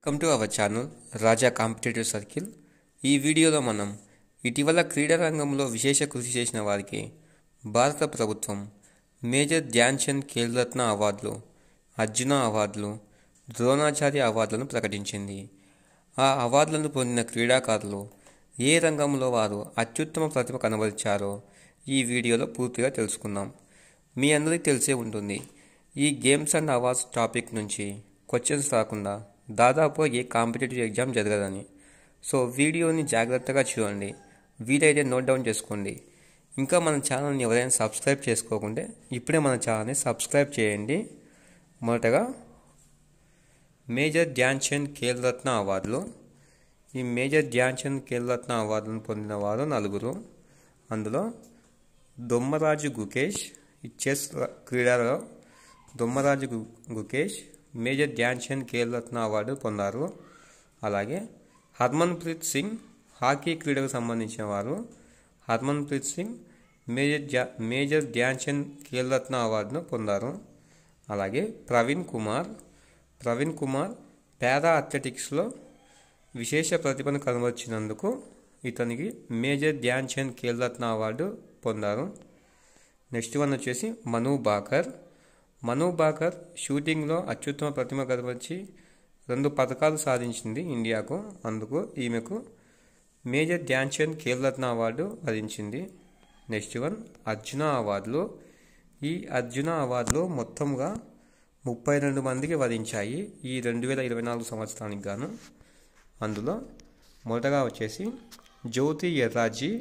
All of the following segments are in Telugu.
Welcome to our channel Raja competitive circle. ఈ వీడియోలో మనం ఇటీవల క్రీడా రంగంలో విశేష కృషి చేసిన వారికి భారత ప్రభుత్వం మేజర్ ధ్యాన్ చంద్ ఖేల్ రత్న అవార్డులు, అర్జున అవార్డులు, ద్రోణాచార్య అవార్డులను ప్రకటించింది. ఆ అవార్డులను పొందిన క్రీడాకారులు ఏ రంగంలో వారు అత్యుత్తమ ప్రతిభ కనబరిచారో ఈ వీడియోలో పూర్తిగా తెలుసుకుందాం. మీ అందరికీ తెలిసే ఉంటుంది, ఈ గేమ్స్ అండ్ అవార్డ్స్ టాపిక్ నుంచి క్వశ్చన్స్ రాకుండా దాదాపు ఏ కాంపిటేటివ్ ఎగ్జామ్ జరగదని. సో వీడియోని జాగ్రత్తగా చూడండి, వీలైతే నోట్ డౌన్ చేసుకోండి. ఇంకా మన ఛానల్ని ఎవరైనా సబ్స్క్రైబ్ చేసుకోకుంటే ఇప్పుడే మన ఛానల్ని సబ్స్క్రైబ్ చేయండి. మొదటగా మేజర్ ధ్యాన్ చంద్ ఖేల్ రత్న అవార్డులు. ఈ మేజర్ ధ్యాన్ చంద్ ఖేల్ రత్న అవార్డులను పొందిన వారు నలుగురు. అందులో దొమ్మరాజు గుకేష్, ఈ చెస్ క్రీడలో దొమ్మరాజు గుకేష్ మేజర్ ధ్యాన్ చంద్ ఖేల్ రత్న అవార్డు పొందారు. అలాగే హర్మన్ప్రీత్ సింగ్ హాకీ క్రీడకు సంబంధించిన వారు. హర్మన్ప్రీత్ సింగ్ మేజర్ ధ్యాన్ చంద్ ఖేల్ రత్న అవార్డును పొందారు. అలాగే ప్రవీణ్ కుమార్ పారా అథ్లెటిక్స్లో విశేష ప్రతిభను కనబర్చినందుకు ఇతనికి మేజర్ ధ్యాన్ చంద్ ఖేల్ రత్న అవార్డు పొందారు. నెక్స్ట్ వన్ వచ్చేసి మను బాకర్ షూటింగ్లో అత్యుత్తమ ప్రతిభ కనబర్చి 2 పథకాలు సాధించింది ఇండియాకు. అందుకు ఈమెకు మేజర్ ధ్యాన్ చంద్ ఖేల్ రత్న అవార్డు వరించింది. నెక్స్ట్ వన్ అర్జున అవార్డులు. ఈ అర్జున అవార్డులు మొత్తంగా 32 మందికి వరించాయి ఈ 2024 సంవత్సరానికి గాను. అందులో మొదటగా వచ్చేసి జ్యోతి ఎర్రాజీ,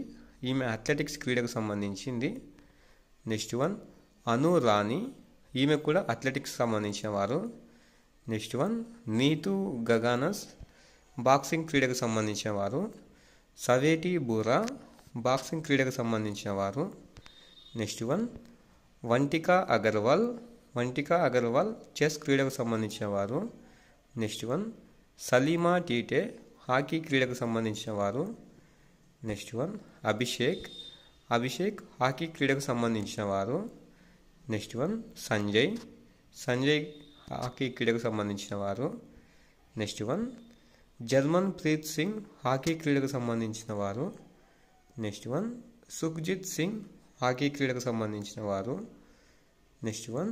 ఈమె అథ్లెటిక్స్ క్రీడకు సంబంధించింది. నెక్స్ట్ వన్ అను రాణి, ఈమె కూడా అథ్లెటిక్స్ సంబంధించిన వారు. Next one Neetu Ghanghas, boxing క్రీడకు సంబంధించిన వారు. సవేటి బూరా, బాక్సింగ్ క్రీడకు సంబంధించిన వారు. Next one Vantika Agrawal chess క్రీడకు సంబంధించిన వారు. Next one Salima Tete, hockey క్రీడకు సంబంధించిన వారు. నెక్స్ట్ వన్ అభిషేక్ హాకీ క్రీడకు సంబంధించిన వారు. నెక్స్ట్ వన్ సంజయ్ హాకీ క్రీడకు సంబంధించిన వారు. Next one Jarmanpreet Singh hockey క్రీడకు సంబంధించిన వారు. Next one Sukhjeet Singh hockey క్రీడకు సంబంధించిన వారు. నెక్స్ట్ వన్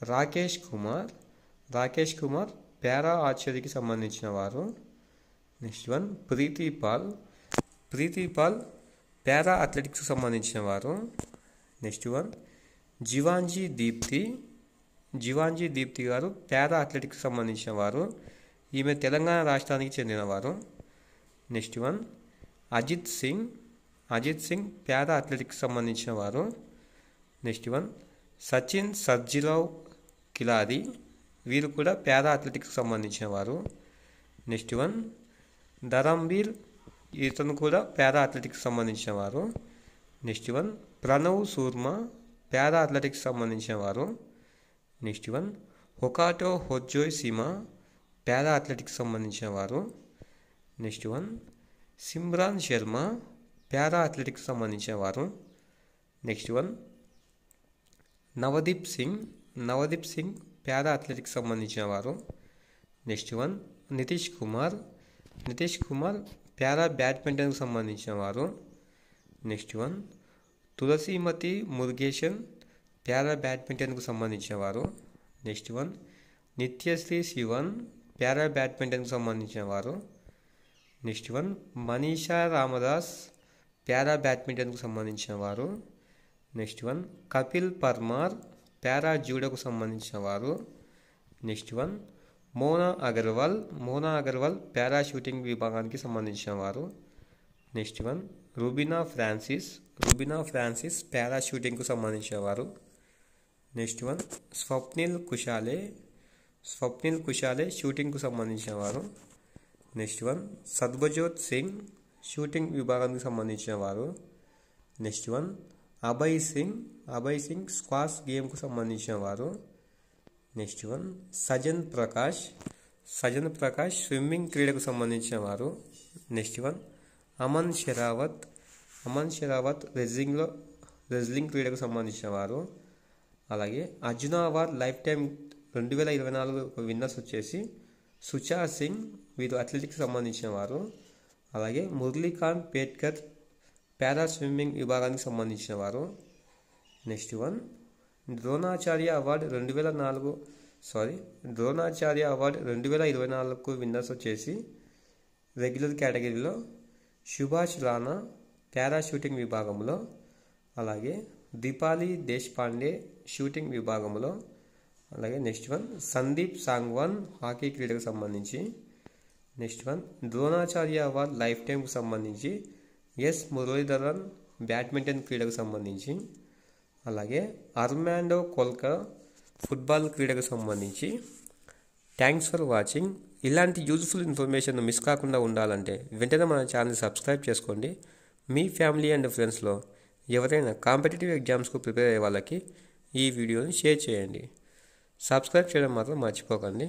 రాకేష్ కుమార్ పారా ఆర్చరీకి సంబంధించిన వారు. నెక్స్ట్ వన్ ప్రీతి పాల్ పారా అథ్లెటిక్స్కి సంబంధించిన వారు. నెక్స్ట్ వన్ జివాంజీ దీప్తి గారు పారా అథ్లెటిక్స్ సంబంధించిన వారు. ఈమె తెలంగాణ రాష్ట్రానికి చెందినవారు. Next one Ajit Singh para athletics సంబంధించిన వారు. నెక్స్ట్ వన్ సచిన్ సర్జిరావ్ కిలారి, వీరు కూడా పారా అథ్లెటిక్స్ సంబంధించిన వారు. నెక్స్ట్ వన్ ధరంబీర్, ఇతను కూడా పారా అథ్లెటిక్స్ సంబంధించిన వారు. Next one Pranav Soorma, para athletics సంబంధించిన వారు. Next one Hokato Hotozhe Sema, para athletics సంబంధించిన వారు. Next one Simran Sharma, para athletics సంబంధించిన వారు. Next one Navdeep Singh para athletics సంబంధించిన వారు. Next one Nitesh Kumar para బ్యాడ్మింటన్కు సంబంధించిన వారు. Next one Thulasimathi Murugesan, para బ్యాడ్మింటన్కు సంబంధించిన వారు. Next one Nithyasri Sivan, para బ్యాడ్మింటన్కు సంబంధించిన వారు. Next one Manisha Ramadass, para బ్యాడ్మింటన్కు సంబంధించిన వారు. Next one Kapil Parmar, para జూడోకు సంబంధించిన వారు. Next one Mona Agarwal para shooting విభాగానికి సంబంధించిన వారు. Next one Rubina Francis para షూటింగ్కు సంబంధించిన వారు. నెక్స్ట్ వన్ స్వప్నిల్ కుషాలే షూటింగ్కు సంబంధించిన వారు. Next one Sarabjot Singh, shooting విభాగానికి సంబంధించిన వారు. Next one Abhay Singh squash గేమ్కు సంబంధించిన వారు. Next one Sajan Prakash swimming క్రీడకు సంబంధించిన వారు. Next one Aman Sehrawat wrestling క్రీడకు సంబంధించిన వారు. అలాగే Arjuna award lifetime 2024 winners వచ్చేసి సుచా సింగ్ వీరు అథ్లెటిక్స్ సంబంధించిన వారు. అలాగే మురళీకాంత్ పేట్కర్ పారా స్విమ్మింగ్ విభాగానికి సంబంధించిన వారు. నెక్స్ట్ వన్ ద్రోణాచార్య అవార్డు 2024కు విన్నర్స్ వచ్చేసి రెగ్యులర్ కేటగిరీలో సుభాష్ రాణా పారా షూటింగ్ విభాగంలో, అలాగే దీపాలి దేశ్పాండే షూటింగ్ విభాగంలో, అలాగే next one Sandeep Sangwan hockey క్రీడకు సంబంధించి. Next one Dronacharya award life టైంకు సంబంధించి ఎస్ మురళీధరన్ బ్యాడ్మింటన్ క్రీడకు సంబంధించి, అలాగే అర్మాండో కొల్కా ఫుట్బాల్ క్రీడకు సంబంధించి. Thanks for watching. ఇలాంటి యూజ్ఫుల్ ఇన్ఫర్మేషన్ మిస్ కాకుండా ఉండాలంటే వెంటనే మన ఛానల్ సబ్స్క్రైబ్ చేసుకోండి. మీ ఫ్యామిలీ అండ్ ఫ్రెండ్స్లో ఎవరైనా కాంపిటేటివ్ ఎగ్జామ్స్కు ప్రిపేర్ అయ్యే వాళ్ళకి ఈ వీడియోని షేర్ చేయండి. సబ్స్క్రైబ్ చేయడం మాత్రం మర్చిపోకండి.